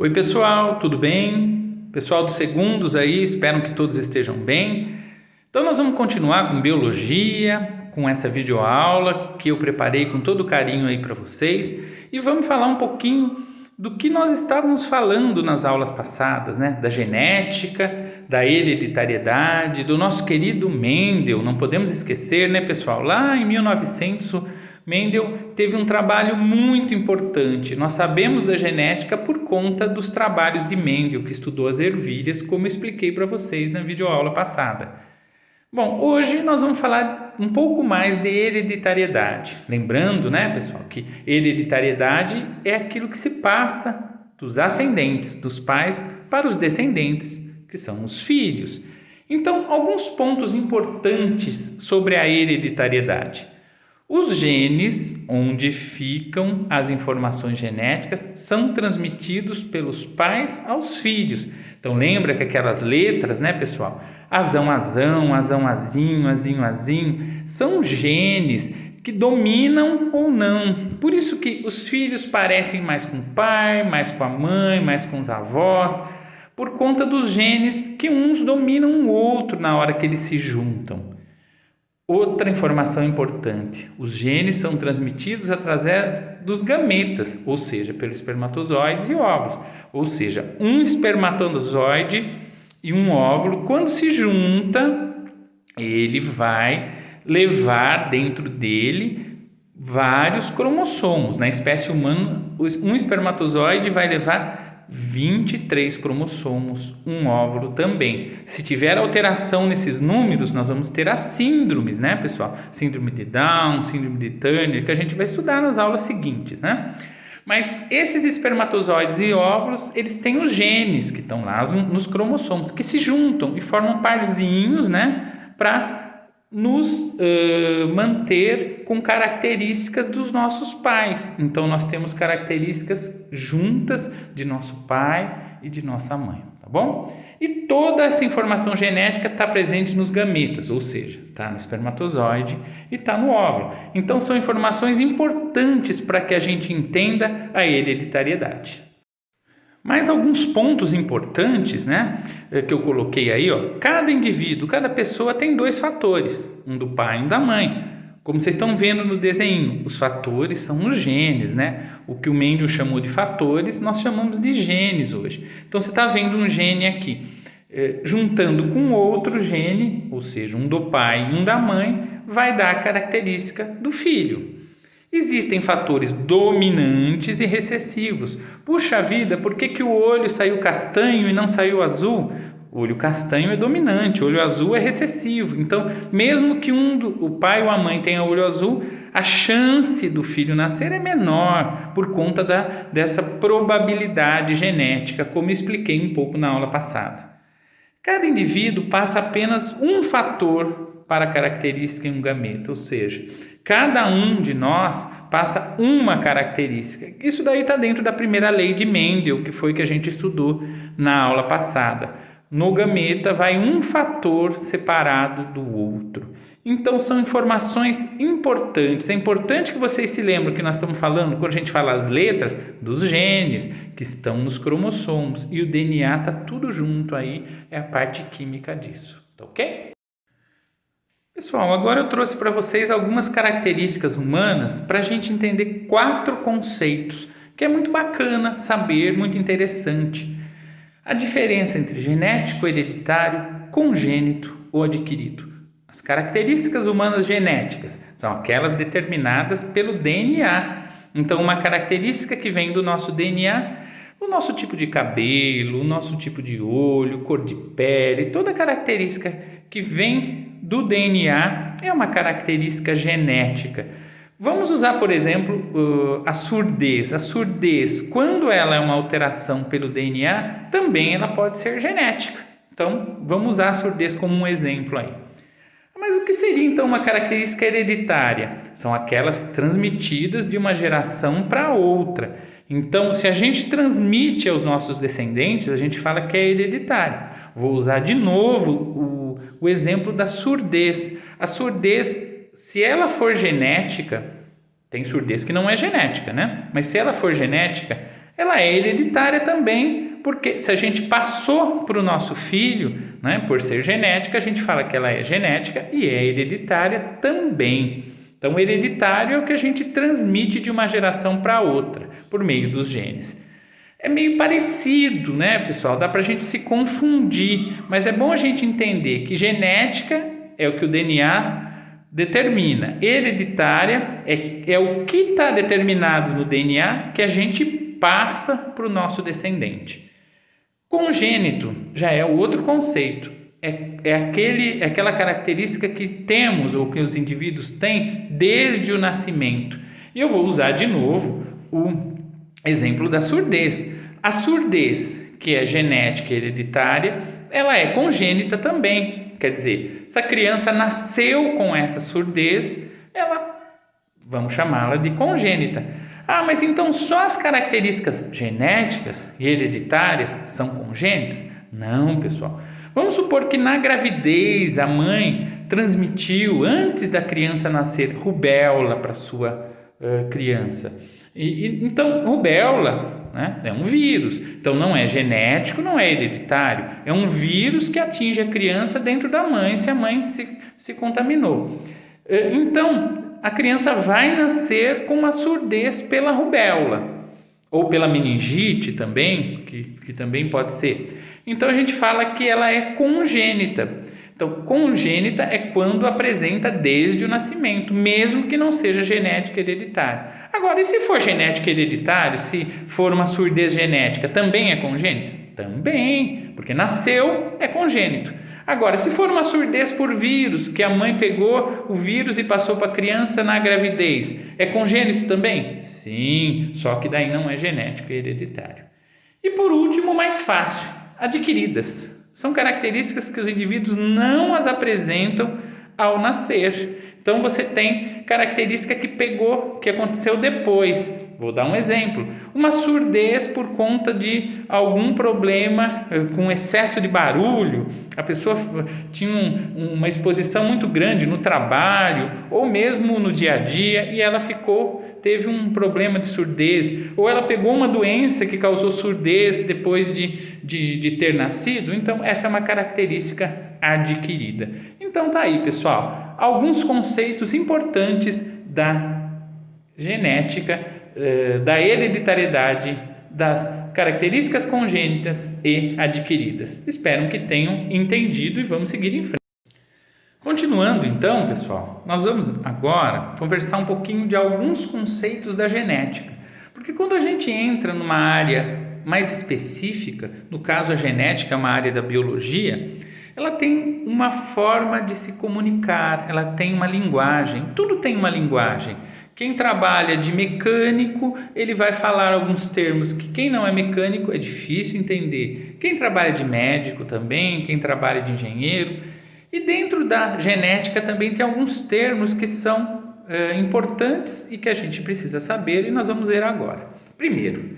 Oi pessoal, tudo bem? Pessoal dos segundos aí, espero que todos estejam bem. Então nós vamos continuar com biologia, com essa videoaula que eu preparei com todo carinho aí para vocês e vamos falar um pouquinho do que nós estávamos falando nas aulas passadas, né? Da genética, da hereditariedade, do nosso querido Mendel. Não podemos esquecer, né, pessoal? Lá em 1900 Mendel teve um trabalho muito importante. Nós sabemos da genética por conta dos trabalhos de Mendel, que estudou as ervilhas, como eu expliquei para vocês na videoaula passada. Bom, hoje nós vamos falar um pouco mais de hereditariedade. Lembrando, né, pessoal, que hereditariedade é aquilo que se passa dos ascendentes, dos pais, para os descendentes, que são os filhos. Então, alguns pontos importantes sobre a hereditariedade. Os genes, onde ficam as informações genéticas, são transmitidos pelos pais aos filhos. Então, lembra que aquelas letras, né, pessoal? Azão, azão, azão, azinho, azinho, azinho, são genes que dominam ou não. Por isso que os filhos parecem mais com o pai, mais com a mãe, mais com os avós, por conta dos genes que uns dominam o outro na hora que eles se juntam. Outra informação importante, os genes são transmitidos através dos gametas, ou seja, pelos espermatozoides e óvulos. Ou seja, um espermatozoide e um óvulo, quando se junta, ele vai levar dentro dele vários cromossomos. Na espécie humana, um espermatozoide vai levar 23 cromossomos, um óvulo também. Se tiver alteração nesses números, nós vamos ter as síndromes, né, pessoal? Síndrome de Down, síndrome de Turner, que a gente vai estudar nas aulas seguintes, né? Mas esses espermatozoides e óvulos, eles têm os genes que estão lá nos cromossomos, que se juntam e formam parzinhos, né, para nos manter com características dos nossos pais. Então, nós temos características juntas de nosso pai e de nossa mãe, tá bom? E toda essa informação genética está presente nos gametas, ou seja, está no espermatozoide e está no óvulo. Então, são informações importantes para que a gente entenda a hereditariedade. Mais alguns pontos importantes, né, que eu coloquei aí, ó. Cada indivíduo, cada pessoa tem dois fatores, um do pai e um da mãe. Como vocês estão vendo no desenho, os fatores são os genes, né? O que o Mendel chamou de fatores, nós chamamos de genes hoje. Então, você está vendo um gene aqui, juntando com outro gene, ou seja, um do pai e um da mãe, vai dar a característica do filho. Existem fatores dominantes e recessivos. Puxa vida, por que o olho saiu castanho e não saiu azul? O olho castanho é dominante, o olho azul é recessivo. Então, mesmo que o pai ou a mãe tenha olho azul, a chance do filho nascer é menor por conta dessa probabilidade genética, como eu expliquei um pouco na aula passada. Cada indivíduo passa apenas um fator para a característica em um gameta, ou seja, cada um de nós passa uma característica. Isso daí está dentro da primeira lei de Mendel, que foi que a gente estudou na aula passada. No gameta vai um fator separado do outro. Então são informações importantes. É importante que vocês se lembrem que nós estamos falando, quando a gente fala as letras, dos genes que estão nos cromossomos. E o DNA está tudo junto aí, é a parte química disso. Tá ok? Pessoal, agora eu trouxe para vocês algumas características humanas para a gente entender 4 conceitos, que é muito bacana saber, muito interessante. A diferença entre genético, hereditário, congênito ou adquirido. As características humanas genéticas são aquelas determinadas pelo DNA. Então, uma característica que vem do nosso DNA, o nosso tipo de cabelo, o nosso tipo de olho, cor de pele, toda característica que vem do DNA é uma característica genética. Vamos usar, por exemplo, a surdez. A surdez, quando ela é uma alteração pelo DNA, também ela pode ser genética. Então, vamos usar a surdez como um exemplo aí. Mas o que seria então uma característica hereditária? São aquelas transmitidas de uma geração para outra. Então, se a gente transmite aos nossos descendentes, a gente fala que é hereditário. Vou usar de novo o exemplo da surdez. A surdez, se ela for genética, tem surdez que não é genética, né? Mas se ela for genética, ela é hereditária também, porque se a gente passou para o nosso filho, né, por ser genética, a gente fala que ela é genética e é hereditária também. Então, hereditário é o que a gente transmite de uma geração para outra, por meio dos genes. É meio parecido, né, pessoal? Dá para a gente se confundir, mas é bom a gente entender que genética é o que o DNA determina. Hereditária é o que está determinado no DNA que a gente passa para o nosso descendente. Congênito já é outro conceito. É aquela característica que temos ou que os indivíduos têm desde o nascimento. E eu vou usar de novo o exemplo da surdez. A surdez, que é genética e hereditária, ela é congênita também. Quer dizer, se a criança nasceu com essa surdez, vamos chamá-la de congênita. Ah, mas então só as características genéticas e hereditárias são congênitas? Não, pessoal. Vamos supor que na gravidez a mãe transmitiu, antes da criança nascer, rubéola para sua criança. Então, rubéola, né, é um vírus. Então, não é genético, não é hereditário. É um vírus que atinge a criança dentro da mãe, se a mãe se contaminou. Então, a criança vai nascer com uma surdez pela rubéola, ou pela meningite também, que também pode ser. Então, a gente fala que ela é congênita. Então, congênita é quando apresenta desde o nascimento, mesmo que não seja genética hereditária. Agora, e se for genética hereditária, se for uma surdez genética, também é congênita? Também, porque nasceu, é congênito. Agora, se for uma surdez por vírus, que a mãe pegou o vírus e passou para a criança na gravidez, é congênito também? Sim, só que daí não é genético e hereditário. E por último, mais fácil, adquiridas. São características que os indivíduos não as apresentam ao nascer. Então, você tem característica que pegou, que aconteceu depois. Vou dar um exemplo. Uma surdez por conta de algum problema com excesso de barulho. A pessoa tinha uma exposição muito grande no trabalho ou mesmo no dia a dia e ela teve um problema de surdez. Ou ela pegou uma doença que causou surdez depois de ter nascido. Então, essa é uma característica adquirida. Então, tá aí, pessoal. Alguns conceitos importantes da genética, da hereditariedade, das características congênitas e adquiridas. Espero que tenham entendido e vamos seguir em frente. Continuando então, pessoal, nós vamos agora conversar um pouquinho de alguns conceitos da genética. Porque quando a gente entra numa área mais específica, no caso a genética é uma área da biologia, ela tem uma forma de se comunicar, ela tem uma linguagem, tudo tem uma linguagem. Quem trabalha de mecânico, ele vai falar alguns termos que quem não é mecânico é difícil entender. Quem trabalha de médico também, quem trabalha de engenheiro. E dentro da genética também tem alguns termos que são importantes e que a gente precisa saber e nós vamos ver agora. Primeiro,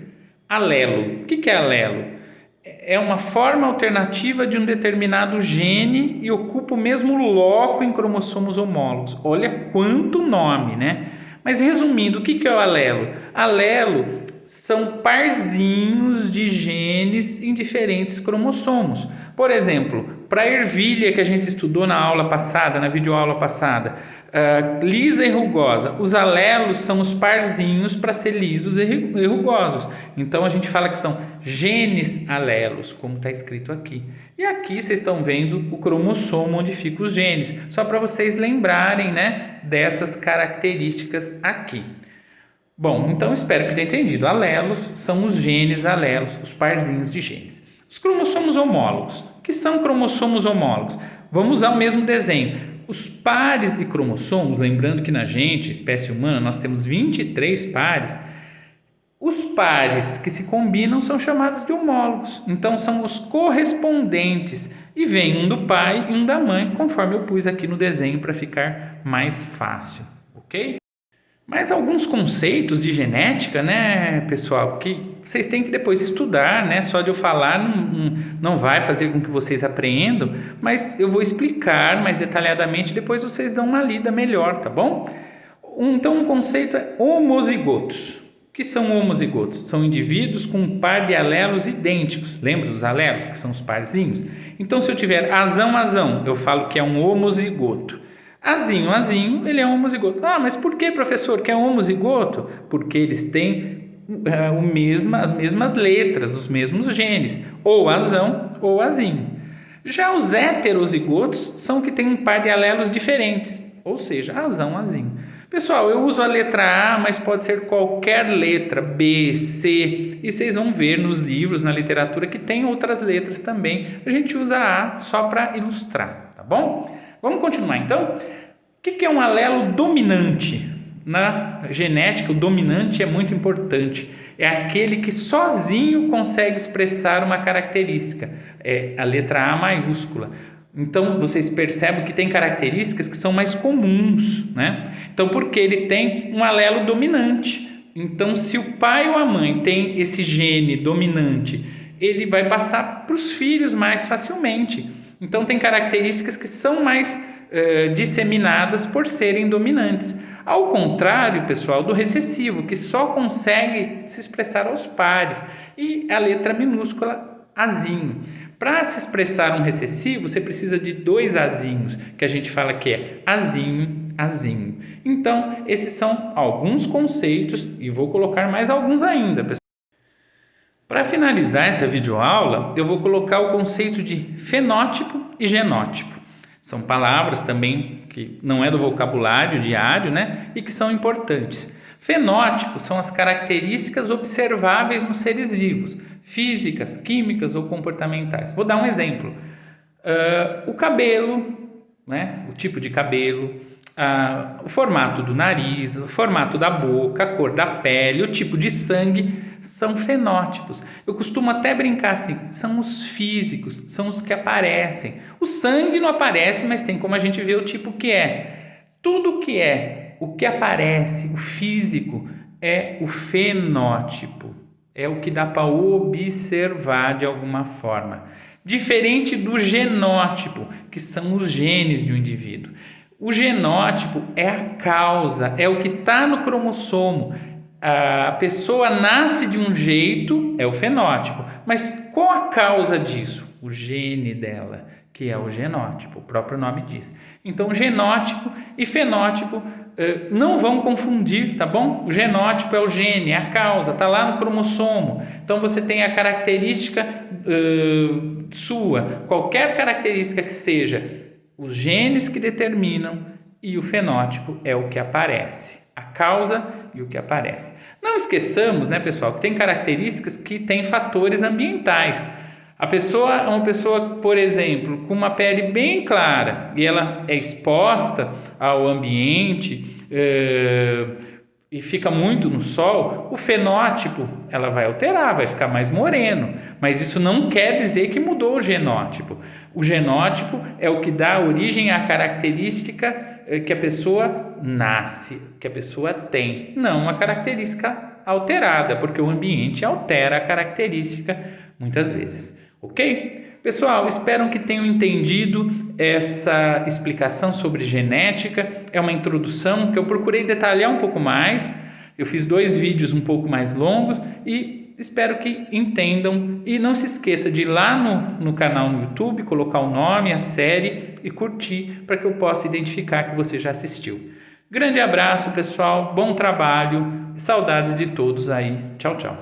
alelo. O que é alelo? É uma forma alternativa de um determinado gene e ocupa o mesmo loco em cromossomos homólogos. Olha quanto nome, né? Mas resumindo, o que é o alelo? Alelo são parzinhos de genes em diferentes cromossomos. Por exemplo, para a ervilha que a gente estudou na aula passada, na videoaula passada, lisa e rugosa, os alelos são os parzinhos para ser lisos e rugosos. Então a gente fala que são genes alelos, como está escrito aqui. E aqui vocês estão vendo o cromossomo onde ficam os genes, só para vocês lembrarem, né, dessas características aqui. Bom, então espero que tenha entendido. Alelos são os genes alelos, os parzinhos de genes. Os cromossomos homólogos. O que são cromossomos homólogos? Vamos usar o mesmo desenho. Os pares de cromossomos, lembrando que na gente, espécie humana, nós temos 23 pares. Os pares que se combinam são chamados de homólogos. Então, são os correspondentes. E vem um do pai e um da mãe, conforme eu pus aqui no desenho para ficar mais fácil. Ok? Mas alguns conceitos de genética, né, pessoal, que vocês têm que depois estudar, né? Só de eu falar não vai fazer com que vocês apreendam, mas eu vou explicar mais detalhadamente, depois vocês dão uma lida melhor, tá bom? Então, um conceito é homozigotos. O que são homozigotos? São indivíduos com um par de alelos idênticos. Lembra dos alelos, que são os parzinhos? Então, se eu tiver azão, azão, eu falo que é um homozigoto. Azinho, azinho, ele é um homozigoto. Ah, mas por que, professor, que é um homozigoto? Porque eles têm as mesmas letras, os mesmos genes, ou azão ou azinho. Já os heterozigotos são que têm um par de alelos diferentes, ou seja, azão, azinho. Pessoal, eu uso a letra A, mas pode ser qualquer letra, B, C, e vocês vão ver nos livros, na literatura, que tem outras letras também. A gente usa A só para ilustrar, tá bom? Vamos continuar então? O que é um alelo dominante? Na genética, o dominante é muito importante. É aquele que sozinho consegue expressar uma característica. É a letra A maiúscula. Então, vocês percebem que tem características que são mais comuns, né? Então, porque ele tem um alelo dominante. Então, se o pai ou a mãe tem esse gene dominante, ele vai passar para os filhos mais facilmente. Então, tem características que são mais disseminadas por serem dominantes. Ao contrário, pessoal, do recessivo, que só consegue se expressar aos pares, e a letra minúscula azinho. Para se expressar um recessivo, você precisa de 2 azinhos, que a gente fala que é azinho, azinho. Então, esses são alguns conceitos, e vou colocar mais alguns ainda, pessoal. Para finalizar essa videoaula, eu vou colocar o conceito de fenótipo e genótipo. São palavras também que não é do vocabulário diário, né? E que são importantes. Fenótipos são as características observáveis nos seres vivos, físicas, químicas ou comportamentais. Vou dar um exemplo. O cabelo, né? O tipo de cabelo, o formato do nariz, o formato da boca, a cor da pele, o tipo de sangue, são fenótipos. Eu costumo até brincar assim, são os físicos, são os que aparecem. O sangue não aparece, mas tem como a gente ver o tipo que é. Tudo que é, o que aparece, o físico, é o fenótipo. É o que dá para observar de alguma forma. Diferente do genótipo, que são os genes de um indivíduo. O genótipo é a causa, é o que está no cromossomo. A pessoa nasce de um jeito, é o fenótipo. Mas qual a causa disso? O gene dela, que é o genótipo, o próprio nome diz. Então, genótipo e fenótipo não vão confundir, tá bom? O genótipo é o gene, é a causa, está lá no cromossomo. Então, você tem a característica sua, qualquer característica que seja, os genes que determinam, e o fenótipo é o que aparece. A causa e o que aparece. Não esqueçamos, né, pessoal, que tem características que têm fatores ambientais. A pessoa é uma pessoa, por exemplo, com uma pele bem clara e ela é exposta ao ambiente e fica muito no sol, o fenótipo ela vai alterar, vai ficar mais moreno, mas isso não quer dizer que mudou o genótipo. O genótipo é o que dá origem à característica que a pessoa nasce, que a pessoa tem, não uma característica alterada, porque o ambiente altera a característica muitas vezes, ok? Pessoal, espero que tenham entendido essa explicação sobre genética. É uma introdução que eu procurei detalhar um pouco mais. Eu fiz 2 vídeos um pouco mais longos e espero que entendam. E não se esqueça de ir lá no canal no YouTube, colocar o nome, a série e curtir para que eu possa identificar que você já assistiu. Grande abraço, pessoal. Bom trabalho. Saudades de todos aí. Tchau, tchau.